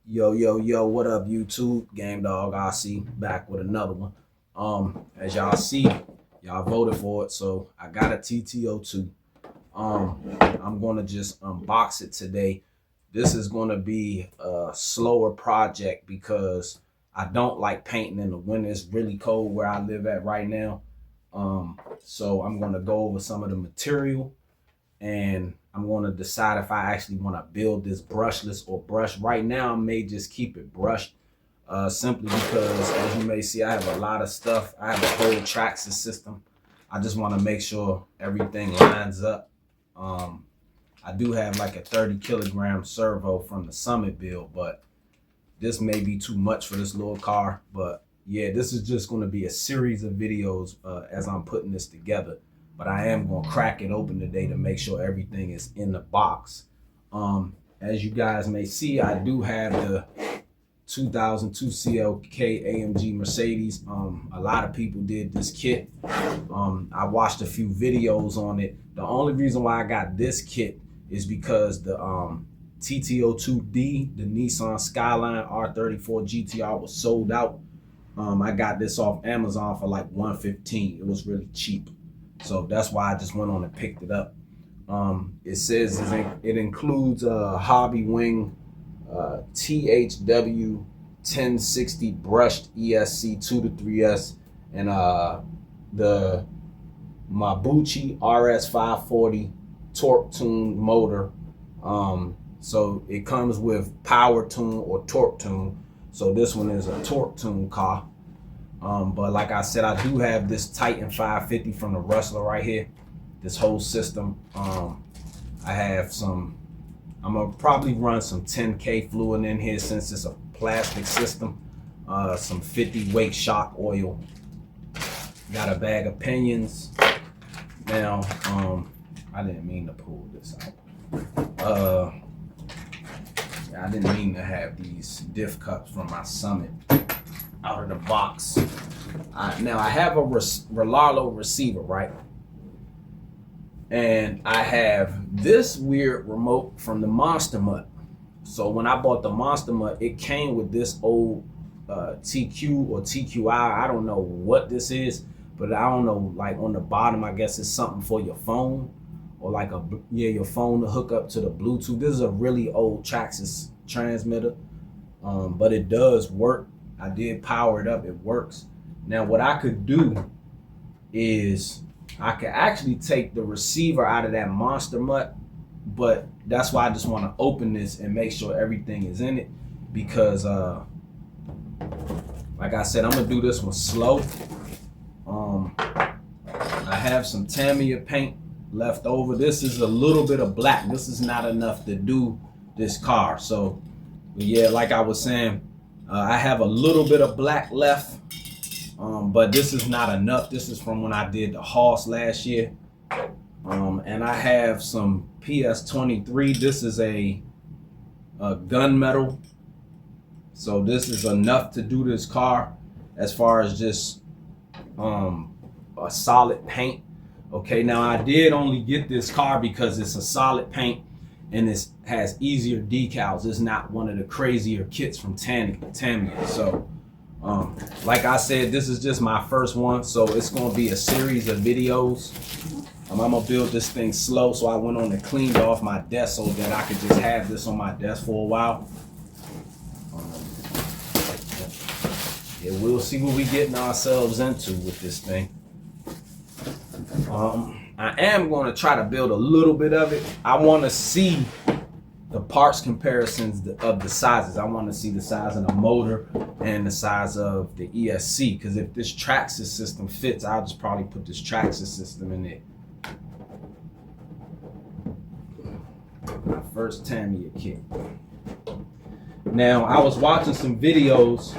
Yo, what up, YouTube? Game Dog RC back with another one. As y'all see, y'all voted for it, so I got a TT02. I'm gonna just unbox it today. This is gonna be a slower project because I don't like painting in the winter. It's really cold where I live at right now. So I'm gonna go over some of the material and I'm going to decide if I actually want to build this brushless or brush. Right now, I may just keep it brushed simply because, as you may see, I have a lot of stuff. I have a whole traction system. I just want to make sure everything lines up. I do have like a 30 kilogram servo from the Summit build, but this may be too much for this little car. But yeah, this is just going to be a series of videos as I'm putting this together. But I am going to crack it open today to make sure everything is in the box. As you guys may see, I do have the 2002 CLK AMG Mercedes. A lot of people did this kit. I watched a few videos on it. The only reason why I got this kit is because the TT02D, the Nissan Skyline R34 GTR, was sold out. I got this off Amazon for like $115. It was really cheap. So that's why I just went on and picked it up. It says it includes a Hobby Wing THW 1060 brushed ESC 2 to 3S and the Mabuchi RS 540 torque tune motor. So it comes with power tune or torque tune. So this one is a torque tune car. But like I said, I do have this Titan 550 from the Rustler right here. This whole system. I have some, I'm gonna probably run some 10K fluid in here since it's a plastic system. Some 50 weight shock oil. Got a bag of pinions. Now, I didn't mean to pull this out. I didn't mean to have these diff cups from my Summit out of the box. Now I have a Rolalo receiver, right? And I have this weird remote from the Monster Mutt. So when I bought the Monster Mutt, it came with this old TQ or TQI. I don't know what this is, but I don't know, like on the bottom, I guess it's something for your phone or like your phone to hook up to the Bluetooth. This is a really old Traxxas transmitter, but it does work. I did power it up, it works. Now what I could do is I could actually take the receiver out of that Monster Mutt, but that's why I just want to open this and make sure everything is in it because like I said, I'm gonna do this one slow. I have some Tamiya paint left over. This is a little bit of black. This is not enough to do this car. So yeah, like I was saying, I have a little bit of black left, but this is not enough. This is from when I did the Hoss last year. And I have some PS23. This is a gunmetal. So this is enough to do this car as far as just a solid paint. Okay, now I did only get this car because it's a solid paint and it has easier decals. It's not one of the crazier kits from Tamiya. So like I said, this is just my first one, so it's going to be a series of videos. I'm gonna build this thing slow, so I went on and cleaned off my desk so that I could just have this on my desk for a while. Yeah, we'll see what we're getting ourselves into with this thing. I am going to try to build a little bit of it. I want to see the parts comparisons of the sizes. I want to see the size of the motor and the size of the ESC, because if this Traxxas system fits, I'll just probably put this Traxxas system in there. My first Tamiya kit. Now, I was watching some videos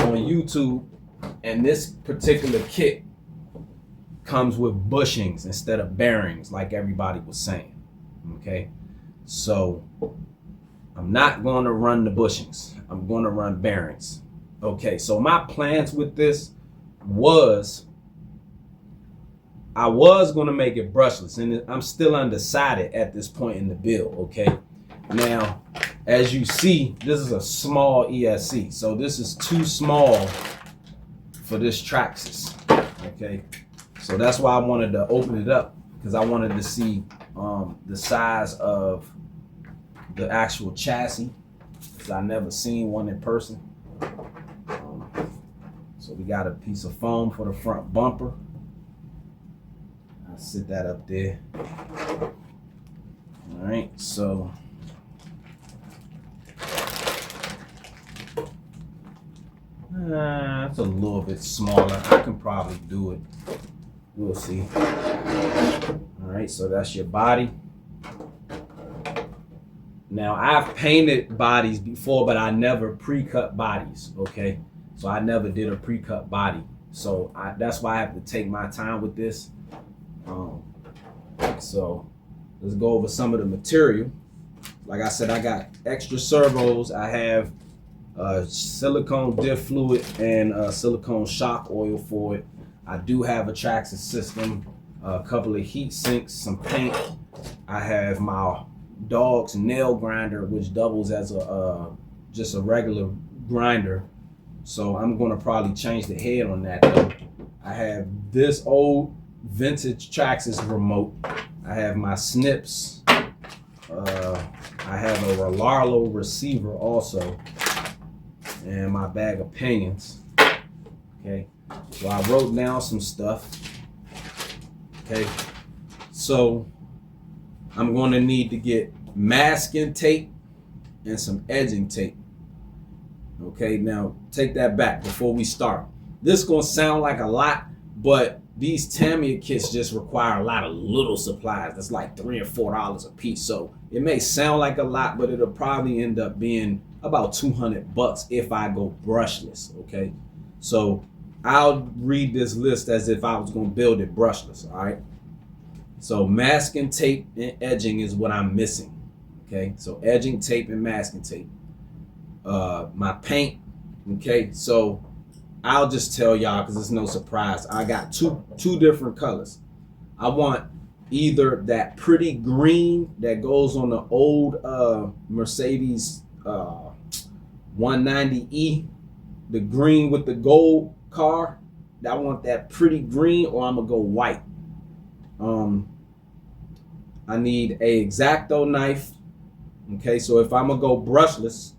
on YouTube, and this particular kit comes with bushings instead of bearings, like everybody was saying. Okay, so I'm not going to run the bushings. I'm going to run bearings. Okay, so my plans with this was I was going to make it brushless, and I'm still undecided at this point in the build. Okay, now as you see, this is a small ESC. So this is too small for this Traxxas, okay? So that's why I wanted to open it up, because I wanted to see the size of the actual chassis, because I never seen one in person. So we got a piece of foam for the front bumper. I'll sit that up there. All right, so it's a little bit smaller. I can probably do it. We'll see. All right, so that's your body. Now, I've painted bodies before, but I never pre-cut bodies, okay? So I never did a pre-cut body. So that's why I have to take my time with this. So let's go over some of the material. Like I said, I got extra servos. I have silicone diff fluid and silicone shock oil for it. I do have a Traxxas system, a couple of heat sinks, some paint. I have my dog's nail grinder, which doubles as a just a regular grinder. So I'm gonna probably change the head on that though. I have this old vintage Traxxas remote. I have my snips. I have a Rollarlo receiver also, and my bag of pinions. Okay, so I wrote down some stuff. Okay, so I'm going to need to get masking tape and some edging tape. Okay, now take that back before we start. This is going to sound like a lot, but these Tamiya kits just require a lot of little supplies. That's like $3 or $4 a piece. So it may sound like a lot, but it'll probably end up being about 200 bucks if I go brushless. Okay, so I'll read this list as if I was going to build it brushless. All right, so masking tape and edging is what I'm missing. Okay, so edging tape and masking tape. My paint. Okay, so I'll just tell y'all because it's no surprise. I got two different colors. I want either that pretty green that goes on the old Mercedes 190E, the green with the gold car. I want that pretty green, or I'm gonna go white. I need a X-Acto knife. Okay, so if I'm gonna go brushless,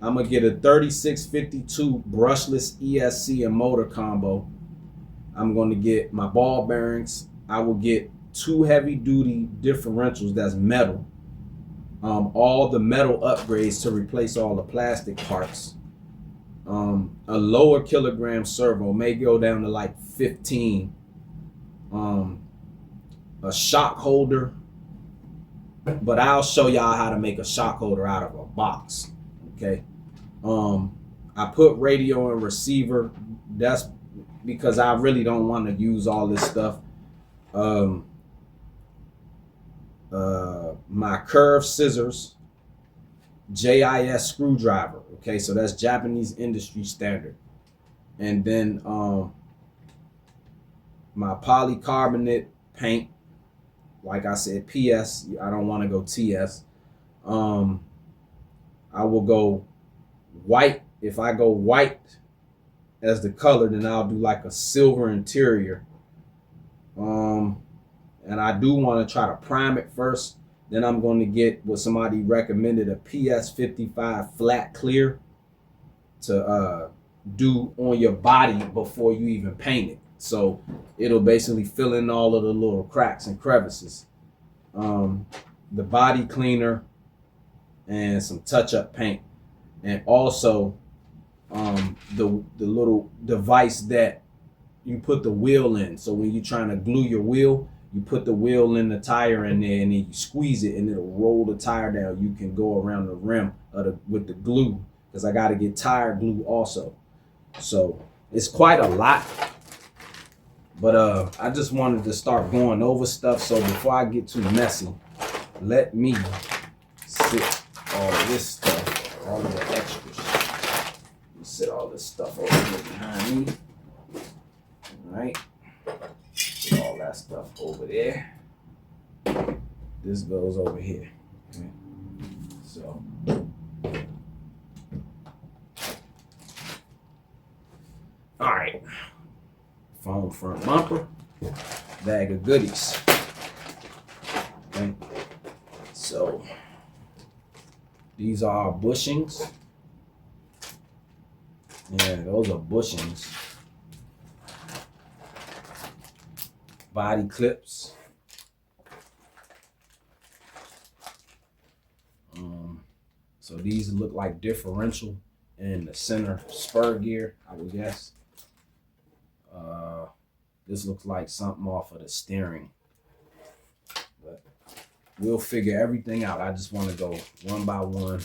I'm gonna get a 3652 brushless ESC and motor combo. I'm gonna get my ball bearings. I will get 2 heavy duty differentials that's metal. All the metal upgrades to replace all the plastic parts. A lower kilogram servo, may go down to like 15. A shock holder, but I'll show y'all how to make a shock holder out of a box. Okay. I put radio and receiver. That's because I really don't want to use all this stuff. My curved scissors, JIS screwdriver. Okay, so that's Japanese industry standard. And then my polycarbonate paint. Like I said, PS. I don't want to go TS. I will go white. If I go white as the color, then I'll do like a silver interior. And I do want to try to prime it first. Then I'm going to get what somebody recommended, a PS55 flat clear to do on your body before you even paint it. So it'll basically fill in all of the little cracks and crevices. The body cleaner and some touch-up paint. And also the little device that you put the wheel in. So when you're trying to glue your wheel, you put the wheel in the tire in there and then you squeeze it and it'll roll the tire down. You can go around the rim of with the glue, because I got to get tire glue also. So it's quite a lot. But I just wanted to start going over stuff. So before I get too messy, let me sit all of this stuff, all of the extras. Let me sit all this stuff over here behind me. All right. Put all that stuff over there. This goes over here. Okay. So front bumper, bag of goodies. Okay, so these are bushings. Yeah, those are bushings. Body clips. So these look like differential in the center spur gear, I would guess. This looks like something off of the steering. But we'll figure everything out. I just want to go one by one.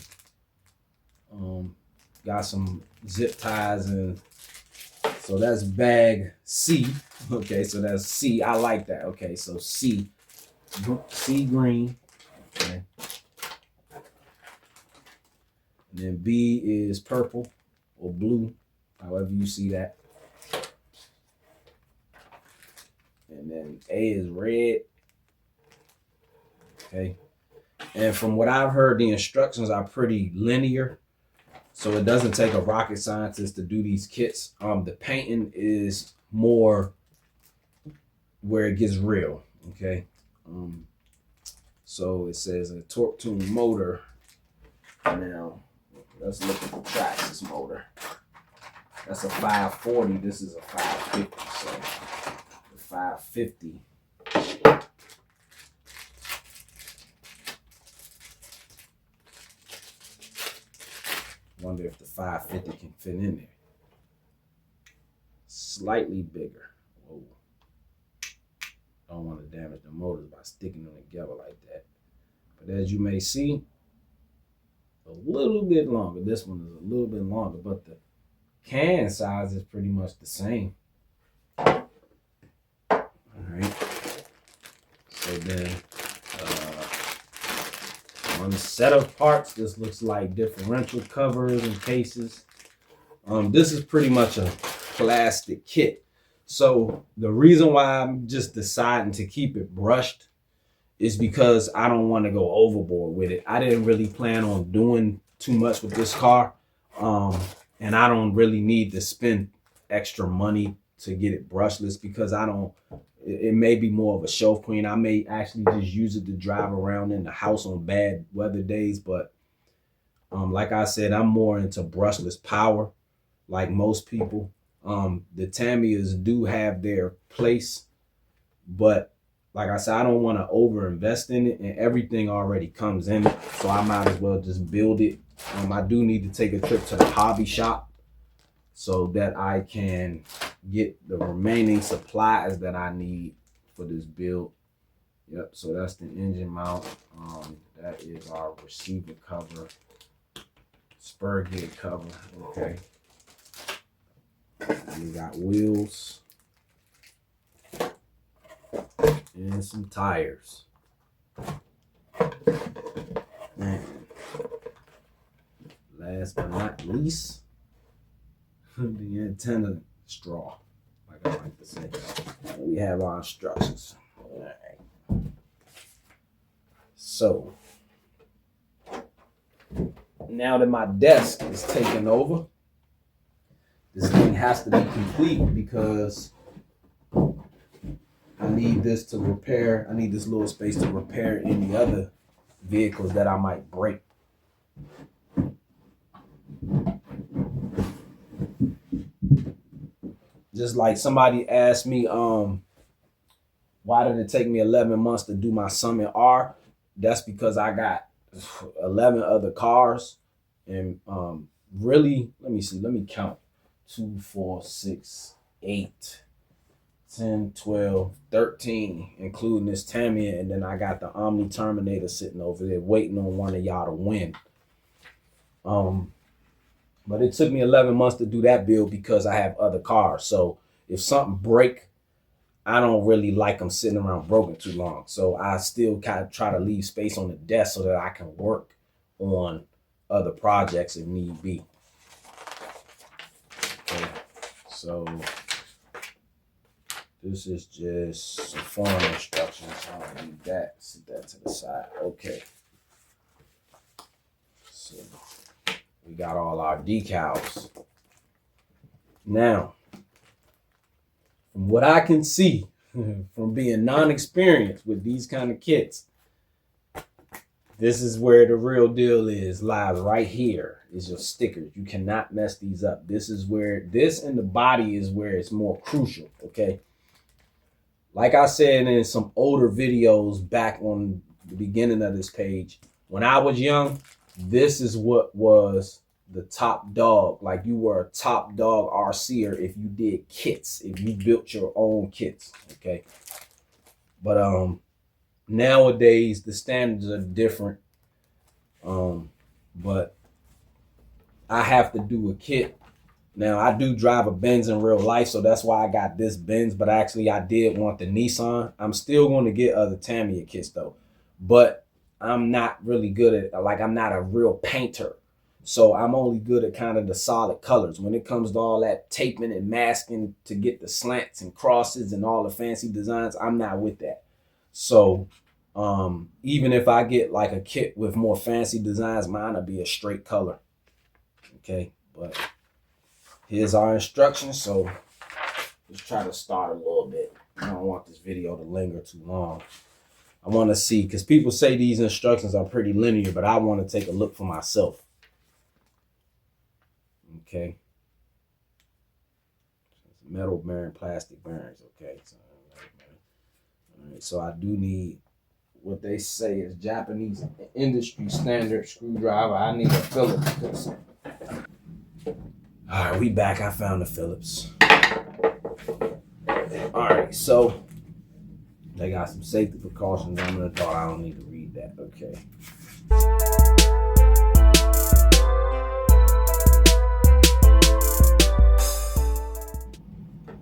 Got some zip ties, and so that's bag C. Okay, so that's C. I like that. Okay, so C green. Okay. And then B is purple or blue, however you see that. And then A is red. Okay. And from what I've heard, the instructions are pretty linear. So it doesn't take a rocket scientist to do these kits. The painting is more where it gets real. Okay. So it says a torque tune motor. Now, let's look at the Traxxas motor. That's a 540. This is a 550. So the 550. Wonder if the 550 can fit in there. Slightly bigger. Whoa. Don't want to damage the motors by sticking them together like that. But as you may see, a little bit longer. This one is a little bit longer, but the can size is pretty much the same. All right. So then on the set of parts, this looks like differential covers and cases. This is pretty much a plastic kit. So the reason why I'm just deciding to keep it brushed is because I don't want to go overboard with it. I didn't really plan on doing too much with this car. And I don't really need to spend extra money to get it brushless because it may be more of a show queen. I may actually just use it to drive around in the house on bad weather days. But like I said, I'm more into brushless power like most people. The Tamiyas do have their place, but like I said, I don't want to overinvest in it, and everything already comes in it, so I might as well just build it. I do need to take a trip to the hobby shop so that I can get the remaining supplies that I need for this build. Yep, so that's the engine mount. That is our receiver cover, spur gear cover. Okay. We got wheels and some tires. And last but not least, the antenna straw, like I like to say. And we have our instructions. All right. So now that my desk is taken over, this thing has to be complete because I need this to repair. I need this little space to repair any other vehicles that I might break. Just like somebody asked me, why did it take me 11 months to do my Summit R? That's because I got 11 other cars, and really, let me see, let me count. 2, 4, 6, 8, 10, 12, 13, including this Tamiya, and then I got the Omni Terminator sitting over there waiting on one of y'all to win. But it took me 11 months to do that build because I have other cars. So if something break, I don't really like them sitting around broken too long. So I still kind of try to leave space on the desk so that I can work on other projects if need be. Okay. So this is just some form instructions. I'll leave that, set that to the side. Okay. So we got all our decals. Now, from what I can see, from being non-experienced with these kind of kits, this is where the real deal lies right here is your stickers. You cannot mess these up. This is where, this and the body is where it's more crucial, okay? Like I said in some older videos back on the beginning of this page, when I was young, this is what was the top dog. Like you were a top dog RCer if you did kits, if you built your own kits, okay? But nowadays the standards are different. But I have to do a kit. Now I do drive a Benz in real life, so that's why I got this Benz, but actually I did want the Nissan. I'm still going to get other Tamiya kits though, but I'm not really good at, like, I'm not a real painter. So I'm only good at kind of the solid colors. When it comes to all that taping and masking to get the slants and crosses and all the fancy designs, I'm not with that. So even if I get like a kit with more fancy designs, mine will be a straight color. Okay, but here's our instructions. So let's try to start a little bit. I don't want this video to linger too long. I want to see, because people say these instructions are pretty linear, but I want to take a look for myself. Okay. Metal bearing, plastic bearings. Okay. So, all right, so I do need what they say is Japanese industry standard screwdriver. I need a Phillips. All right, we back. I found the Phillips. All right, so they got some safety precautions. I'm gonna thought I don't need to read that. Okay.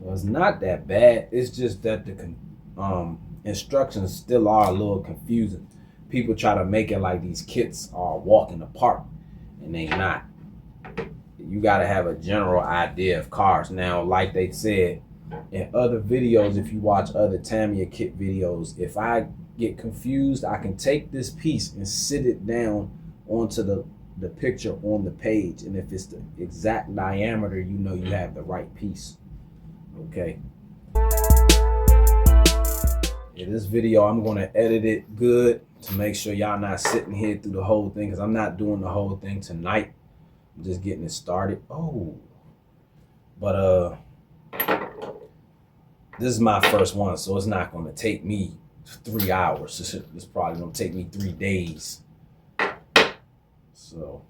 Well, it's not that bad. It's just that the instructions still are a little confusing. People try to make it like these kits are a walk in the park, and they not. You got to have a general idea of cars. Now, like they said in other videos, if you watch other Tamiya kit videos, if I get confused, I can take this piece and sit it down onto the picture on the page. And if it's the exact diameter, you know you have the right piece. Okay. In this video, I'm going to edit it good to make sure y'all not sitting here through the whole thing, because I'm not doing the whole thing tonight. I'm just getting it started. Oh, but this is my first one, so it's not going to take me 3 hours. It's probably going to take me 3 days. So.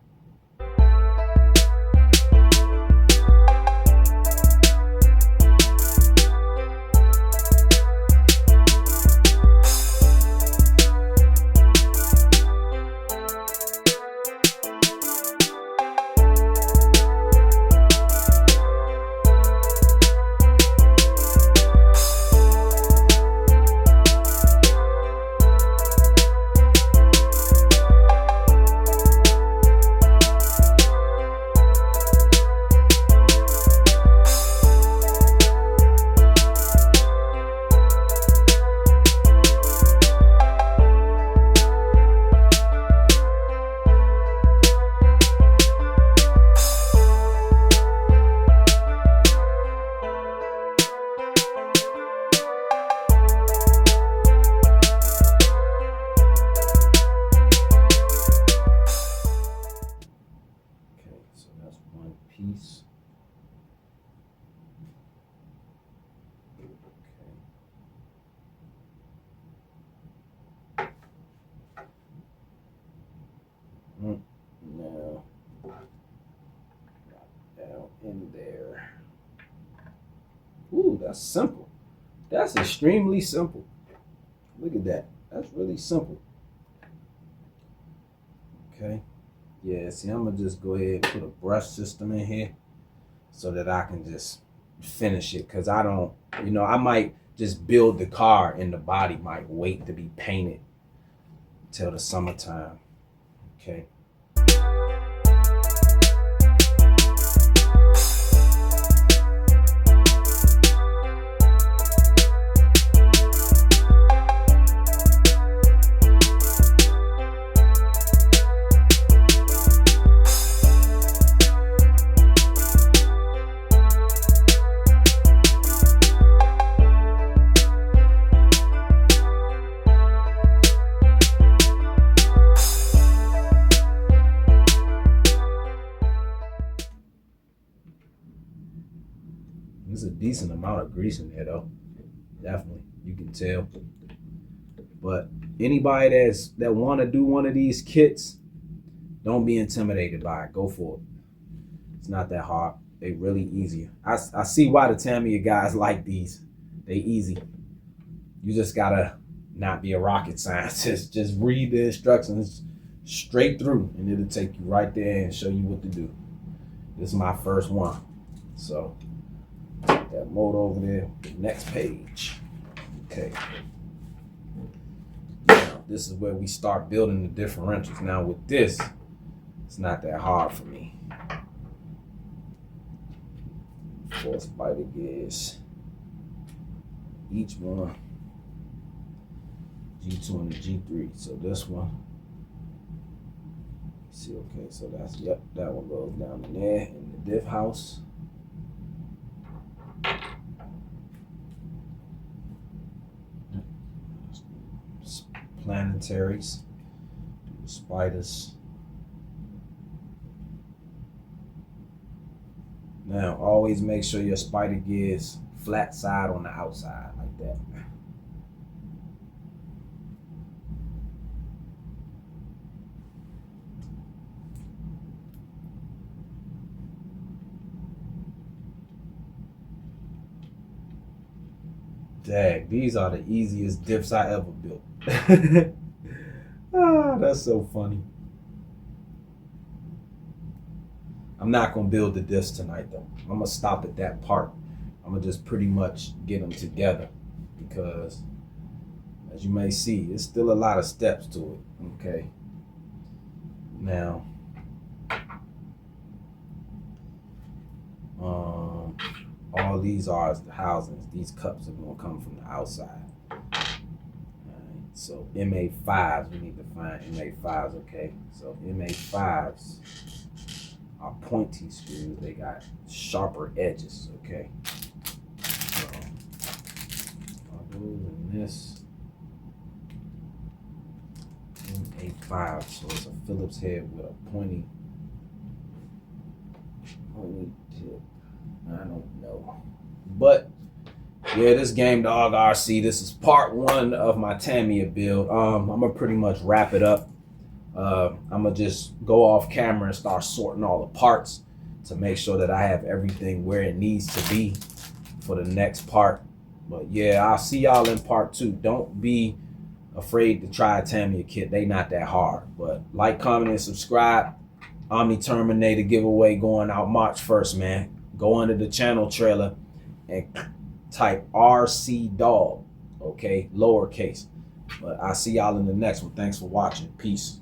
Piece. Okay. Now, down in there. Ooh, that's simple. That's extremely simple. Look at that. That's really simple. Okay. Yeah, see, I'm gonna just go ahead and put a brush system in here so that I can just finish it, because I don't, you know, I might just build the car and the body might wait to be painted till the summertime. Okay. decent amount of grease in there though. Definitely, you can tell. But anybody that want to do one of these kits, don't be intimidated by it. Go for it. It's not that hard. They really easy. I see why the Tamiya guys like these. They easy. You just gotta not be a rocket scientist. Just read the instructions straight through, and it'll take you right there and show you what to do. This is my first one. So take that motor over there. The next page. Okay. Now this is where we start building the differentials. Now with this, it's not that hard for me. 4 spider gears. Each one. G2 and the G3. So this one. See, okay, so that's, yep, that one goes down in there in the diff house. Planetaries, spiders. Now, always make sure your spider gear is flat side on the outside, like that. Dang, these are the easiest diffs I ever built. Ah, that's so funny. I'm not gonna build the diffs tonight though. I'm gonna stop at that part. I'm gonna just pretty much get them together because, as you may see, it's still a lot of steps to it. Okay. Now, all these are the housings. These cups are gonna come from the outside. So MA5s, we need to find MA5s, okay? So MA5s are pointy screws. They got sharper edges, okay? So I'll go in this MA5. So it's a Phillips head with a pointy tip. I don't know. But yeah, this Game Dog RC, this is part 1 of my Tamiya build. I'm gonna pretty much wrap it up. I'm gonna just go off camera and start sorting all the parts to make sure that I have everything where it needs to be for the next part. But yeah, I'll see y'all in part 2. Don't be afraid to try a Tamiya kit. They not that hard. But like, comment, and subscribe. Omni Terminator giveaway going out March 1st, man. Go under the channel trailer and type RC Dog, okay, lowercase. But I'll see y'all in the next one. Thanks for watching. Peace.